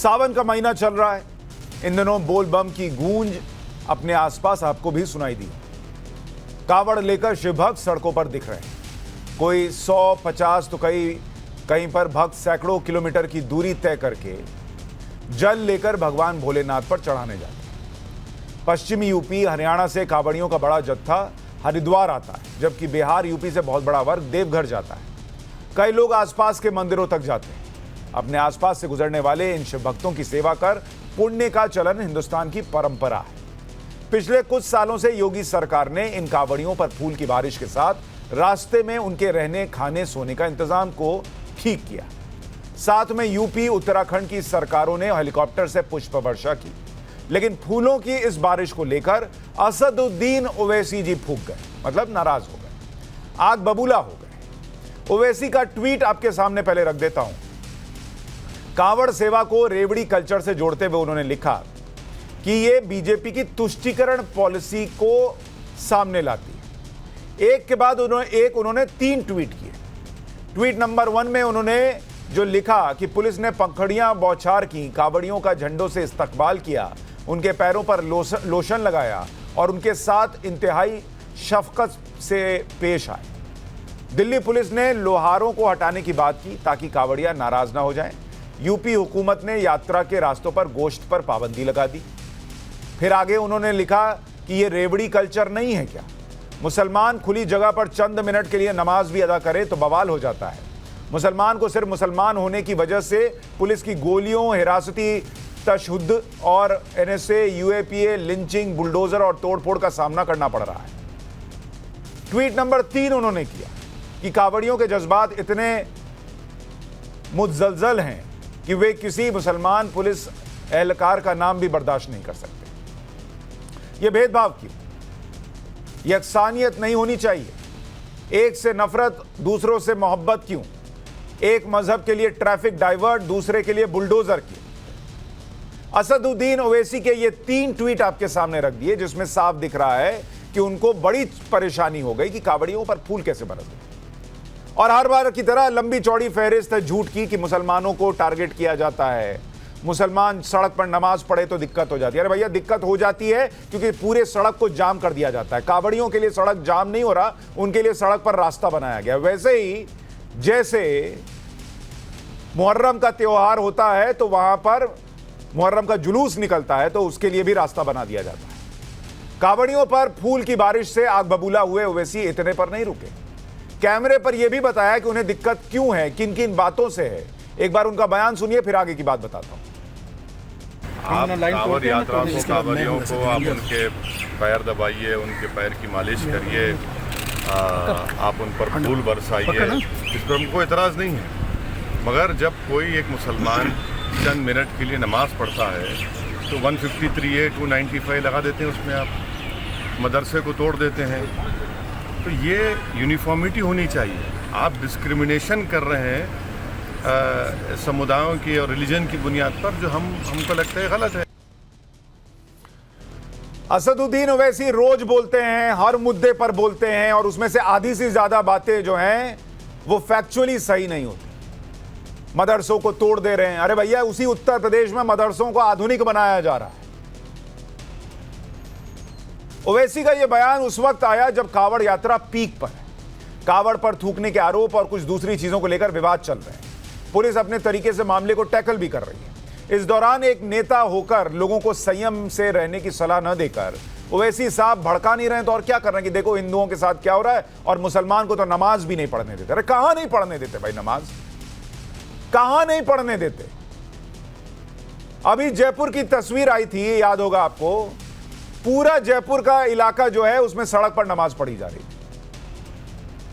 सावन का महीना चल रहा है। इन दिनों बोल बम की गूंज अपने आसपास आपको भी सुनाई दी। कावड़ लेकर शिव भक्त सड़कों पर दिख रहे हैं। कोई 100-50 तो कहीं पर भक्त सैकड़ों किलोमीटर की दूरी तय करके जल लेकर भगवान भोलेनाथ पर चढ़ाने जाते हैं। पश्चिमी यूपी हरियाणा से कावड़ियों का बड़ा जत्था हरिद्वार आता है, जबकि बिहार यूपी से बहुत बड़ा वर्ग देवघर जाता है। कई लोग आसपास के मंदिरों तक जाते हैं। अपने आसपास से गुजरने वाले इन शिव भक्तों की सेवा कर पुण्य का चलन हिंदुस्तान की परंपरा है। पिछले कुछ सालों से योगी सरकार ने इन कावड़ियों पर फूल की बारिश के साथ रास्ते में उनके रहने खाने सोने का इंतजाम को ठीक किया। साथ में यूपी उत्तराखंड की सरकारों ने हेलीकॉप्टर से पुष्प वर्षा की। लेकिन फूलों की इस बारिश को लेकर असदुद्दीन ओवैसी जी फूंक गए, मतलब नाराज हो गए, आग बबूला हो गए। ओवैसी का ट्वीट आपके सामने पहले रख देता हूं। कांवड़ सेवा को रेवड़ी कल्चर से जोड़ते हुए उन्होंने लिखा कि यह बीजेपी की तुष्टीकरण पॉलिसी को सामने लाती है। एक के बाद उन्होंने 3 ट्वीट किए। ट्वीट नंबर 1 में उन्होंने जो लिखा कि पुलिस ने पंखड़ियां बौछार की, कावड़ियों का झंडों से इस्तकबाल किया, उनके पैरों पर लोशन लगाया और उनके साथ इंतहाई शफकत से पेश आए। दिल्ली पुलिस ने लोहारों को हटाने की बात की ताकि कावड़ियां नाराज ना हो जाएं। यूपी हुकूमत ने यात्रा के रास्तों पर गोश्त पर पाबंदी लगा दी। फिर आगे उन्होंने लिखा कि यह रेवड़ी कल्चर नहीं है क्या? मुसलमान खुली जगह पर चंद मिनट के लिए नमाज भी अदा करे तो बवाल हो जाता है। मुसलमान को सिर्फ मुसलमान होने की वजह से पुलिस की गोलियों, हिरासती तशद्दुद और एनएसए, यूएपीए, लिंचिंग, बुलडोजर और तोड़फोड़ का सामना करना पड़ रहा है। ट्वीट नंबर 3 उन्होंने किया कि कावड़ियों के जज्बात इतने मुतजलजल हैं कि वे किसी मुसलमान पुलिस एहलकार का नाम भी बर्दाश्त नहीं कर सकते। यह भेदभाव क्यों? यकसानियत नहीं होनी चाहिए। एक से नफरत, दूसरों से मोहब्बत क्यों? एक मजहब के लिए ट्रैफिक डाइवर्ट, दूसरे के लिए बुलडोजर क्यों? असदुद्दीन ओवैसी के ये 3 ट्वीट आपके सामने रख दिए, जिसमें साफ दिख रहा है कि उनको बड़ी परेशानी हो गई कि कावड़ियों पर फूल कैसे बरस गए। और हर बार की तरह लंबी चौड़ी फहरिस्त है झूठ की कि मुसलमानों को टारगेट किया जाता है, मुसलमान सड़क पर नमाज पढ़े तो दिक्कत हो जाती है। अरे भैया, दिक्कत हो जाती है क्योंकि पूरे सड़क को जाम कर दिया जाता है। कावड़ियों के लिए सड़क जाम नहीं हो रहा, उनके लिए सड़क पर रास्ता बनाया गया। वैसे ही जैसे मुहर्रम का त्योहार होता है तो वहां पर मुहर्रम का जुलूस निकलता है तो उसके लिए भी रास्ता बना दिया जाता है। कावड़ियों पर फूल की बारिश से आग बबूला हुए ओवैसी इतने पर नहीं रुके। कैमरे पर यह भी बताया कि उन्हें दिक्कत क्यों है, किन किन बातों से है। एक बार उनका बयान सुनिए, फिर आगे की बात बताता हूं। आप कांवड़ यात्रा को, कांवड़ियों को आप उनके पैर दबाइए, उनके पैर की मालिश करिए, आप उन पर फूल बरसाइए, इस पर हमको एतराज़ नहीं है। मगर जब कोई एक मुसलमान चंद मिनट के लिए नमाज पढ़ता है तो 153A 295 लगा देते हैं, उसमें आप मदरसे को तोड़ देते हैं। तो ये यूनिफॉर्मिटी होनी चाहिए। आप डिस्क्रिमिनेशन कर रहे हैं समुदायों की और रिलीजन की बुनियाद पर, जो हमको लगता है गलत है। असदुद्दीन ओवैसी रोज बोलते हैं, हर मुद्दे पर बोलते हैं, और उसमें से आधी से ज्यादा बातें जो हैं वो फैक्चुअली सही नहीं होती। मदरसों को तोड़ दे रहे हैं। अरे भैया, उसी उत्तर प्रदेश में मदरसों को आधुनिक बनाया जा रहा है। ओवैसी का यह बयान उस वक्त आया जब कावड़ यात्रा पीक पर है। कावड़ पर थूकने के आरोप और कुछ दूसरी चीजों को लेकर विवाद चल रहे हैं। पुलिस अपने तरीके से मामले को टैकल भी कर रही है। इस दौरान एक नेता होकर लोगों को संयम से रहने की सलाह न देकर ओवैसी साहब भड़का नहीं रहे तो और क्या कर रहे हैं कि देखो हिंदुओं के साथ क्या हो रहा है, और मुसलमान को तो नमाज भी नहीं पढ़ने देते। अरे कहां नहीं पढ़ने देते भाई? नमाज कहां नहीं पढ़ने देते? अभी जयपुर की तस्वीर आई थी, याद होगा आपको। पूरा जयपुर का इलाका जो है उसमें सड़क पर नमाज पढ़ी जा रही है,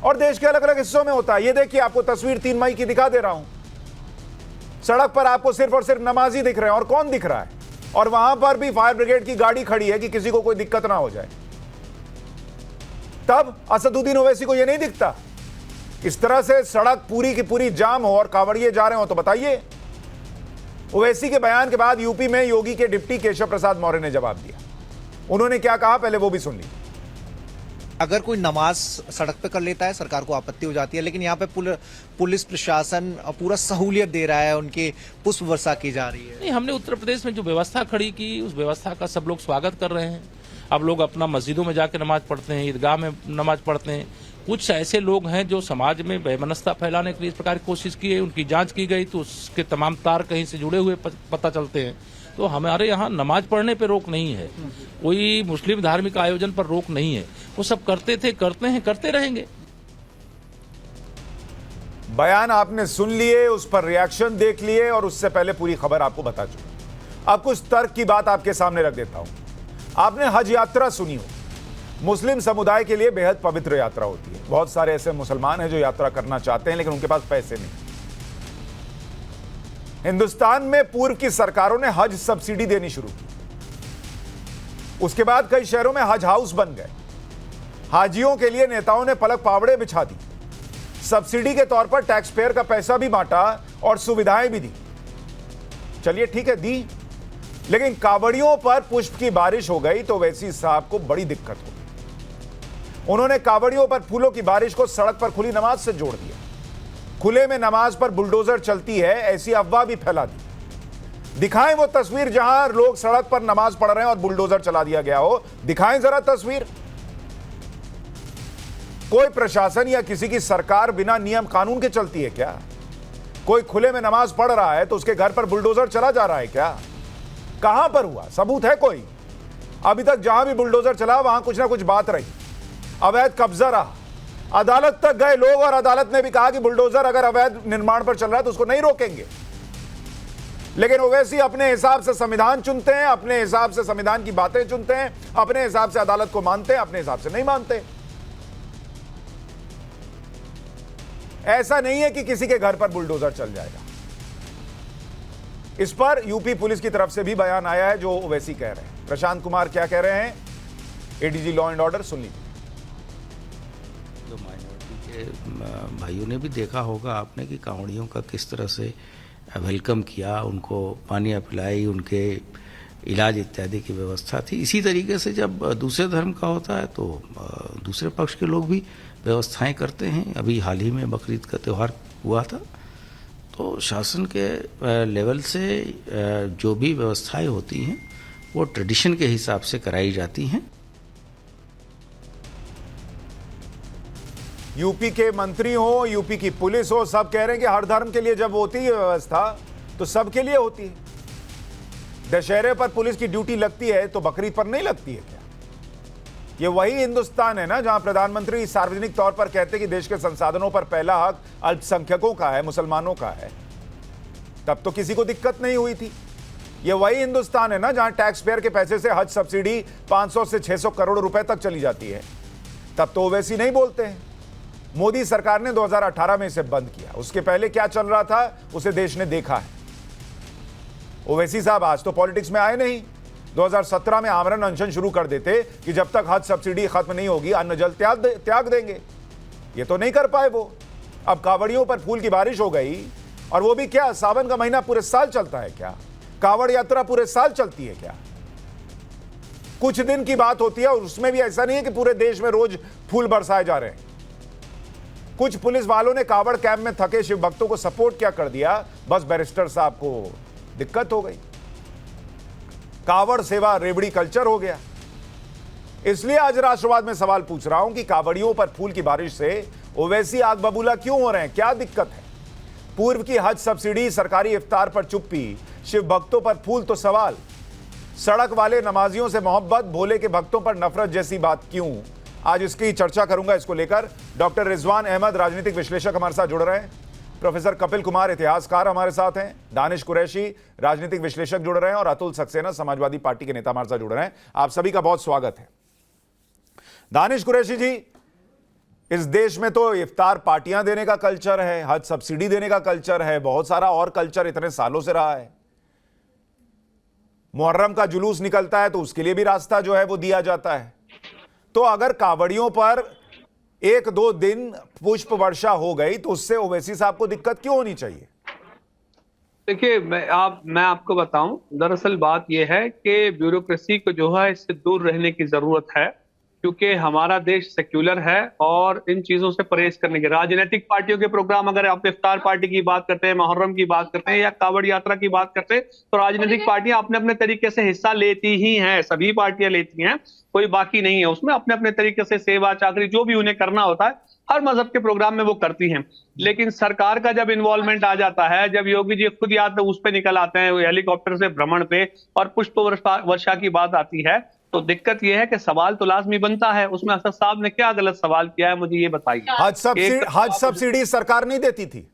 और देश के अलग अलग हिस्सों में होता है। ये देखिए, आपको तस्वीर 3 मई की दिखा दे रहा हूं। सड़क पर आपको सिर्फ और सिर्फ नमाजी दिख रहे हैं, और कौन दिख रहा है? और वहां पर भी फायर ब्रिगेड की गाड़ी खड़ी है कि किसी को कोई दिक्कत ना हो जाए। तब असदुद्दीन ओवैसी को यह नहीं दिखता? इस तरह से सड़क पूरी की पूरी जाम हो और कांवड़िए जा रहे हो तो बताइए। ओवैसी के बयान के बाद यूपी में योगी के डिप्टी केशव प्रसाद मौर्य ने जवाब दिया। उन्होंने क्या कहा, पहले वो भी सुन लीजिए। अगर कोई नमाज सड़क पे कर लेता है सरकार को आपत्ति हो जाती है, लेकिन यहाँ पे पुलिस प्रशासन पूरा सहूलियत दे रहा है, उनकी पुष्प वर्षा की जा रही है। नहीं, हमने उत्तर प्रदेश में जो व्यवस्था खड़ी की उस व्यवस्था का सब लोग स्वागत कर रहे हैं। अब लोग अपना मस्जिदों में जाकर नमाज पढ़ते हैं, ईदगाह में नमाज पढ़ते हैं। कुछ ऐसे लोग हैं जो समाज में वैमनस्यता फैलाने के लिए इस प्रकार की कोशिश की है, उनकी जांच की गई तो उसके तमाम तार कहीं से जुड़े हुए पता चलते हैं। तो हमारे यहाँ नमाज पढ़ने पे रोक नहीं है, कोई मुस्लिम धार्मिक आयोजन पर रोक नहीं है। वो सब करते थे, करते हैं, करते रहेंगे। बयान आपने सुन लिए, उस पर रिएक्शन देख लिए और उससे पहले पूरी खबर आपको बता चुका। अब कुछ तर्क की बात आपके सामने रख देता हूं। आपने हज यात्रा सुनी हो, मुस्लिम समुदाय के लिए बेहद पवित्र यात्रा होती है। बहुत सारे ऐसे मुसलमान हैं जो यात्रा करना चाहते हैं लेकिन उनके पास पैसे नहीं। हिंदुस्तान में पूर्व की सरकारों ने हज सब्सिडी देनी शुरू की, उसके बाद कई शहरों में हज हाउस बन गए। हाजियों के लिए नेताओं ने पलक पावड़े बिछा दी, सब्सिडी के तौर पर टैक्स पेयर का पैसा भी बांटा और सुविधाएं भी दी। चलिए ठीक है, दी, लेकिन कावड़ियों पर पुष्प की बारिश हो गई तो ओवैसी साहब को बड़ी दिक्कत हो गई। उन्होंने कावड़ियों पर फूलों की बारिश को सड़क पर खुली नमाज से जोड़ दिया। खुले में नमाज पर बुलडोजर चलती है ऐसी अफवाह भी फैला दी। दिखाएं वो तस्वीर जहां लोग सड़क पर नमाज पढ़ रहे हैं और बुलडोजर चला दिया गया हो, दिखाएं जरा तस्वीर। कोई प्रशासन या किसी की सरकार बिना नियम कानून के चलती है क्या? कोई खुले में नमाज पढ़ रहा है तो उसके घर पर बुलडोजर चला जा रहा है क्या? कहां पर हुआ? सबूत है कोई? अभी तक जहां भी बुलडोजर चला वहां कुछ ना कुछ बात रही, अवैध कब्जा रहा। अदालत तक गए लोग और अदालत ने भी कहा कि बुलडोजर अगर अवैध निर्माण पर चल रहा है तो उसको नहीं रोकेंगे। लेकिन ओवैसी अपने हिसाब से संविधान चुनते हैं, अपने हिसाब से संविधान की बातें चुनते हैं, अपने हिसाब से अदालत को मानते हैं, अपने हिसाब से नहीं मानते। ऐसा नहीं है कि किसी के घर पर बुलडोजर चल जाएगा। इस पर यूपी पुलिस की तरफ से भी बयान आया है जो ओवैसी कह रहे हैं। प्रशांत कुमार क्या कह रहे हैं, एडीजी लॉ एंड ऑर्डर, सुन लीजिए। जो माइनॉरिटी के भाइयों ने भी देखा होगा आपने कि कांवड़ियों का किस तरह से वेलकम किया, उनको पानी पिलाई, उनके इलाज इत्यादि की व्यवस्था थी। इसी तरीके से जब दूसरे धर्म का होता है तो दूसरे पक्ष के लोग भी व्यवस्थाएं करते हैं। अभी हाल ही में बकरीद का त्यौहार हुआ था, तो शासन के लेवल से जो भी व्यवस्थाएं होती हैं वो ट्रेडिशन के हिसाब से कराई जाती हैं। यूपी के मंत्री हो, यूपी की पुलिस हो, सब कह रहे हैं कि हर धर्म के लिए जब होती है व्यवस्था तो सबके लिए होती है। दशहरे पर पुलिस की ड्यूटी लगती है तो बकरीद पर नहीं लगती है क्या? ये वही हिंदुस्तान है ना जहां प्रधानमंत्री सार्वजनिक तौर पर कहते कि देश के संसाधनों पर पहला हक अल्पसंख्यकों का है, मुसलमानों का है। तब तो किसी को दिक्कत नहीं हुई थी। ये वही हिंदुस्तान है ना जहां टैक्स पेयर के पैसे से हज सब्सिडी 500 से 600 करोड़ रुपए तक चली जाती है। तब तो ओवैसी नहीं बोलते हैं। मोदी सरकार ने 2018 में इसे बंद किया। उसके पहले क्या चल रहा था उसे देश ने देखा है। ओवैसी साहब आज तो पॉलिटिक्स में आए नहीं। 2017 में आमरण अनशन शुरू कर देते कि जब तक हज सब्सिडी खत्म नहीं होगी अन्न जल त्याग देंगे। ये तो नहीं कर पाए वो। अब कावड़ियों पर फूल की बारिश हो गई, और वो भी क्या, सावन का महीना पूरे साल चलता है क्या? कावड़ यात्रा पूरे साल चलती है क्या? कुछ दिन की बात होती है और उसमें भी ऐसा नहीं है कि पूरे देश में रोज फूल बरसाए जा रहे हैं। कुछ पुलिस वालों ने कावड़ कैंप में थके शिव भक्तों को सपोर्ट क्या कर दिया, बस बैरिस्टर साहब को दिक्कत हो गई। कावड़ सेवा रेवड़ी कल्चर हो गया। इसलिए आज राष्ट्रवाद में सवाल पूछ रहा हूं कि कावड़ियों पर फूल की बारिश से ओवैसी आग बबूला क्यों हो रहे हैं? क्या दिक्कत है? पूर्व की हज सब्सिडी, सरकारी इफ्तार पर चुप्पी, शिव भक्तों पर फूल तो सवाल। सड़क वाले नमाजियों से मोहब्बत, भोले के भक्तों पर नफरत जैसी बात क्यों? आज इसकी चर्चा करूंगा। इसको लेकर डॉक्टर रिजवान अहमद राजनीतिक विश्लेषक हमारे साथ जुड़ रहे हैं, प्रोफेसर कपिल कुमार इतिहासकार हमारे साथ हैं, दानिश कुरैशी राजनीतिक विश्लेषक जुड़ रहे हैं और अतुल सक्सेना समाजवादी पार्टी के नेता हमारे साथ जुड़ रहे हैं। आप सभी का बहुत स्वागत है। दानिश कुरैशी जी, इस देश में तो इफ्तार पार्टियां देने का कल्चर है, हज सब्सिडी देने का कल्चर है, बहुत सारा और कल्चर इतने सालों से रहा है। मुहर्रम का जुलूस निकलता है तो उसके लिए भी रास्ता जो है वो दिया जाता है। तो अगर कावड़ियों पर 1-2 दिन पुष्प वर्षा हो गई तो उससे ओवैसी साहब को दिक्कत क्यों होनी चाहिए? देखिए, मैं आपको बताऊं, दरअसल बात यह है कि ब्यूरोक्रेसी को जो है इससे दूर रहने की जरूरत है, क्योंकि हमारा देश सेक्युलर है और इन चीजों से परहेज करने के राजनीतिक पार्टियों के प्रोग्राम, अगर आप इफ्तार पार्टी की बात करते हैं, मुहर्रम की बात करते हैं या कावड़ यात्रा की बात करते हैं, तो राजनीतिक पार्टियां अपने अपने तरीके से हिस्सा लेती ही हैं, सभी पार्टियां लेती हैं, कोई बाकी नहीं है उसमें। अपने अपने तरीके से सेवा चाकरी जो भी उन्हें करना होता है हर मजहब के प्रोग्राम में वो करती हैं। लेकिन सरकार का जब इन्वॉल्वमेंट आ जाता है, जब योगी जी खुद या तो उस पे निकल आते हैं हेलीकॉप्टर से भ्रमण पे और पुष्प वर्षा की बात आती है, तो दिक्कत यह है कि सवाल तो लाजमी बनता है। उसमें असद साहब ने क्या गलत सवाल किया है, मुझे ये बताइए। हज सब्सिडी सरकार नहीं देती थी,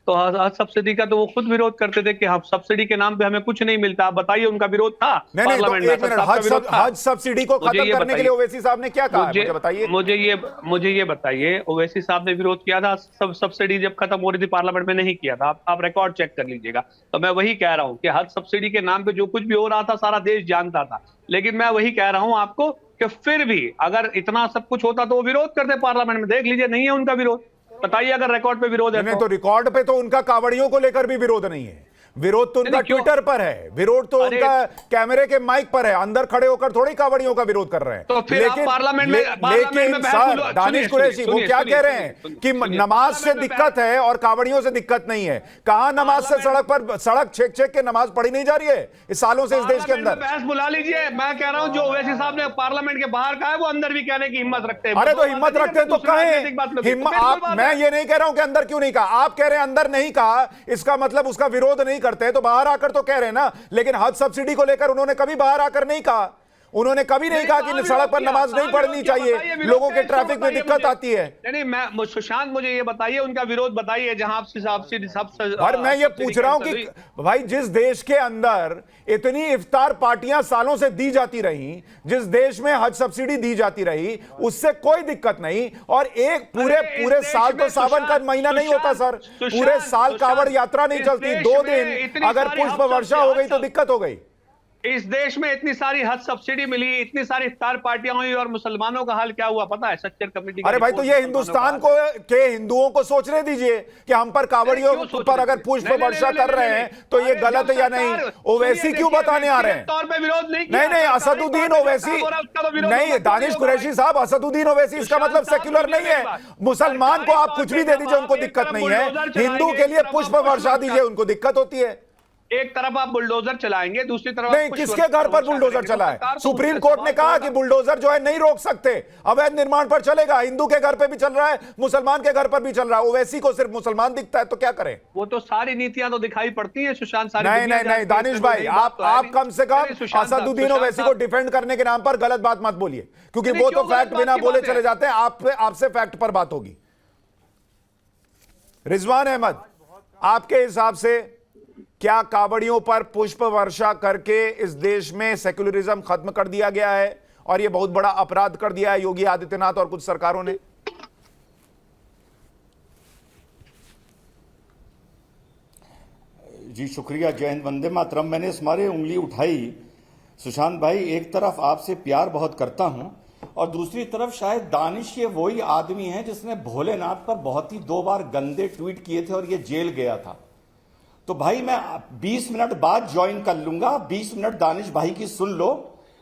तो हज सब्सिडी का तो वो खुद विरोध करते थे कि हम सब्सिडी के नाम पे हमें कुछ नहीं मिलता। आप बताइए, उनका विरोध था पार्लियामेंट में? हज सब्सिडी को खत्म करने के लिए ओवैसी साहब ने क्या कहा, मुझे बताइए। मुझे ये बताइए, ओवैसी साहब ने विरोध किया था, सब सब्सिडी जब खत्म हो रही थी पार्लियामेंट में नहीं किया था। आप रिकॉर्ड चेक कर लीजिएगा। तो मैं वही कह रहा हूँ कि हज सब्सिडी के नाम पे जो कुछ भी हो रहा था सारा देश जानता था, लेकिन मैं वही कह रहा हूँ आपको कि फिर भी अगर इतना सब कुछ होता तो वो विरोध करते पार्लियामेंट में। देख लीजिए, नहीं है उनका विरोध। बताइए अगर रिकॉर्ड पे विरोध है नहीं, तो रिकॉर्ड पे तो उनका कावड़ियों को लेकर भी विरोध नहीं है। विरोध तो उनका ट्विटर पर है, विरोध तो उनका कैमरे के माइक पर है, अंदर खड़े होकर थोड़ी कावड़ियों का विरोध कर रहे हैं। तो फिर आप पार्लियामेंट में लेकिन सर दानिश कुरैशी वो क्या कह रहे हैं कि नमाज से दिक्कत है और कावड़ियों से दिक्कत नहीं है। कहां नमाज से सड़क छेक छेक के नमाज पढ़ी नहीं जा रही है इस सालों से इस देश के अंदर? बहस बुला लीजिए। मैं कह रहा हूं जो ओवैसी साहब ने पार्लियामेंट के बाहर कहा है वो अंदर भी कहने की हिम्मत रखते हैं। अरे तो हिम्मत रखते हैं तो कहें। मैं ये नहीं कह रहा हूं कि अंदर क्यों नहीं कहा, आप कह रहे हैं अंदर नहीं कहा, इसका मतलब उसका विरोध नहीं करते, तो बाहर आकर तो कह रहे हैं ना। लेकिन हज सब्सिडी को लेकर उन्होंने कभी बाहर आकर नहीं कहा, उन्होंने कभी नहीं कहा कि सड़क पर नमाज नहीं पढ़नी चाहिए, लोगों के ट्रैफिक में दिक्कत आती है। नहीं, मैं सुशांत, मुझे ये बताइए उनका विरोध बताइए जहां और मैं ये पूछ रहा हूं कि भाई जिस देश के अंदर इतनी इफ्तार पार्टियां सालों से दी जाती रही, जिस देश में हज सब्सिडी दी जाती रही, उससे कोई दिक्कत नहीं, और एक पूरे साल तो सावन का महीना नहीं होता सर, पूरे साल कावड़ यात्रा नहीं चलती, 2 दिन अगर पुष्प वर्षा हो गई तो दिक्कत हो गई। इस देश में इतनी सारी हज सब्सिडी मिली, इतनी सारी इफ्तार पार्टियां हुई, और मुसलमानों का हाल क्या हुआ पता है? सच्चर कमेटी। अरे भाई, तो ये हिंदुस्तान के हिंदुओं को सोचने दीजिए कि हम पर कावड़ियों पर अगर पुष्प वर्षा कर रहे हैं तो ये गलत है या नहीं। ओवैसी क्यों बताने आ रहे हैं? तौर पे विरोध नहीं, नहीं, असदुद्दीन ओवैसी नहीं, दानिश कुरैशी साहब, असदुद्दीन ओवैसी इसका मतलब सेक्युलर नहीं है। मुसलमान को आप कुछ भी दे दीजिए, उनको दिक्कत नहीं है, हिंदू के लिए पुष्प वर्षा दीजिए, उनको दिक्कत होती है। एक तरफ आप बुलडोजर चलाएंगे, दूसरी तरफ नहीं, किसके घर पर बुलडोजर चला है? सुप्रीम कोर्ट ने कहा कि बुलडोजर जो है नहीं रोक सकते, अवैध निर्माण पर चलेगा। हिंदू के घर पे भी चल रहा है, मुसलमान के घर पर भी चल रहा है। ओवैसी को सिर्फ मुसलमान दिखता है तो क्या करें? वो तो सारी नीतियां तो दिखाई पड़ती हैं सुशांत। नहीं, दानिश भाई, आप कम से कम असदुद्दीन ओवैसी को डिफेंड करने के नाम पर गलत बात मत बोलिए, क्योंकि वो तो फैक्ट बिना बोले चले जाते हैं। आपसे फैक्ट पर बात होगी। रिजवान अहमद, आपके हिसाब से क्या कावड़ियों पर पुष्प वर्षा करके इस देश में सेक्युलरिज्म खत्म कर दिया गया है और यह बहुत बड़ा अपराध कर दिया है योगी आदित्यनाथ और कुछ सरकारों ने? जी शुक्रिया, जय हिंद, वंदे मातरम। मैंने इस मारे उंगली उठाई सुशांत भाई, एक तरफ आपसे प्यार बहुत करता हूं और दूसरी तरफ शायद दानिश ये वही आदमी है जिसने भोलेनाथ पर बहुत ही 2 बार गंदे ट्वीट किए थे और ये जेल गया था। तो भाई मैं 20 मिनट बाद ज्वाइन कर लूंगा, 20 मिनट दानिश भाई की सुन लो,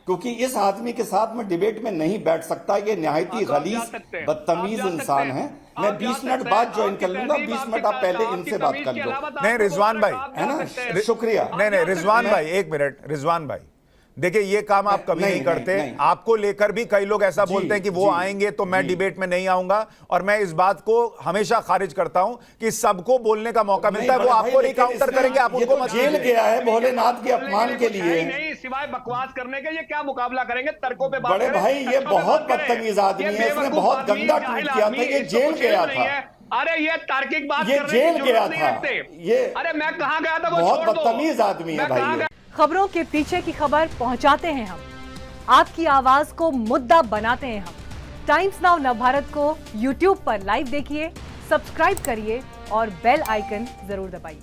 क्योंकि इस आदमी के साथ मैं डिबेट में नहीं बैठ सकता। ये निहायत ही गलीज बदतमीज इंसान है। मैं 20 मिनट बाद ज्वाइन कर लूंगा, 20 मिनट आप पहले इनसे बात कर लो। नहीं रिजवान भाई, है ना, शुक्रिया। नहीं रिजवान भाई, 1 मिनट। रिजवान भाई देखिए, ये काम आप कभी नहीं करते। आपको लेकर भी कई लोग ऐसा बोलते हैं कि वो आएंगे तो मैं डिबेट में नहीं आऊंगा, और मैं इस बात को हमेशा खारिज करता हूं कि सबको बोलने का मौका मिलता है। वो आपको नहीं काउंटर करेंगे, आप उनको मत जेल गया है भोलेनाथ के अपमान के लिए। नहीं, सिवाय बकवास करने के ये क्या मुकाबला करेंगे? तर्कों पे बड़े भाई, ये बहुत बदतमीज आदमी है, इसने बहुत गंदा ट्वीट किया था, ये जेल गया था। अरे ये तार्किक बात, ये जेल गया था, ये अरे मैं कहां गया था? बहुत बदतमीज आदमी है भाई। खबरों के पीछे की खबर पहुंचाते हैं हम, आपकी आवाज को मुद्दा बनाते हैं हम। टाइम्स नाउ नवभारत को YouTube पर लाइव देखिए, सब्सक्राइब करिए और बेल आइकन जरूर दबाइए।